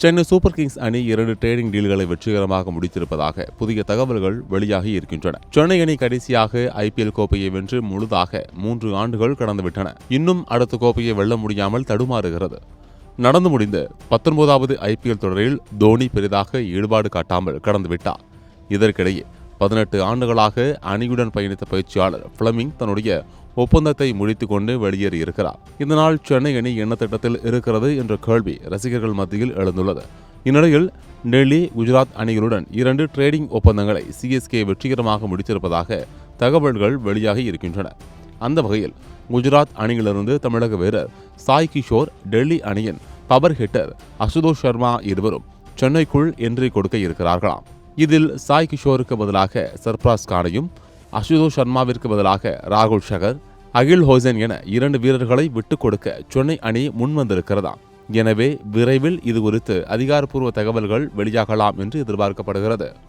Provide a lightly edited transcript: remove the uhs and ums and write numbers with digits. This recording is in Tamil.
சென்னை சூப்பர் கிங்ஸ் அணி 2 ட்ரேடிங் டீல்களை வெற்றிகரமாக முடித்திருப்பதாக புதிய தகவல்கள் வெளியாகி இருக்கின்றன. சென்னை அணி கடைசியாக IPL கோப்பையை வென்று முழுதாக 3 ஆண்டுகள் கடந்துவிட்டன. இன்னும் அடுத்த கோப்பையை வெல்ல முடியாமல் தடுமாறுகிறது. நடந்து முடிந்த 19வது IPL தொடரில் தோனி பெரிதாக ஈடுபாடு காட்டாமல் கடந்துவிட்டார். இதற்கிடையே 18 ஆண்டுகளாக அணியுடன் பயணித்த பயிற்சியாளர் பிளமிங் தன்னுடைய ஒப்பந்தத்தை முடித்துக் கொண்டு வெளியேறியிருக்கிறார். இதனால் சென்னை அணி என்ன திட்டத்தில் இருக்கிறது என்ற கேள்வி ரசிகர்கள் மத்தியில் எழுந்துள்ளது. இந்நிலையில் டெல்லி, குஜராத் அணிகளுடன் 2 ட்ரேடிங் ஒப்பந்தங்களை CSK வெற்றிகரமாக முடித்திருப்பதாக தகவல்கள் வெளியாகி இருக்கின்றன. அந்த வகையில் குஜராத் அணியிலிருந்து தமிழக வீரர் சாய் கிஷோர், டெல்லி அணியின் பவர் ஹிட்டர் அசுதோஷ் சர்மா இருவரும் சென்னைக்குள் என்ட்ரி கொடுக்க இருக்கிறார்களாம். இதில் சாய் கிஷோருக்கு பதிலாக சர்பராஸ் கானையும், அசுதோஷ் சர்மாவிற்கு பதிலாக ராகுல் ஷகர், அகில் ஹோசன் என 2 வீரர்களை விட்டுக் கொடுக்க சென்னை அணி முன்வந்திருக்கிறதாம். எனவே விரைவில் இது குறித்து அதிகாரப்பூர்வ தகவல்கள் வெளியாகலாம் என்று எதிர்பார்க்கப்படுகிறது.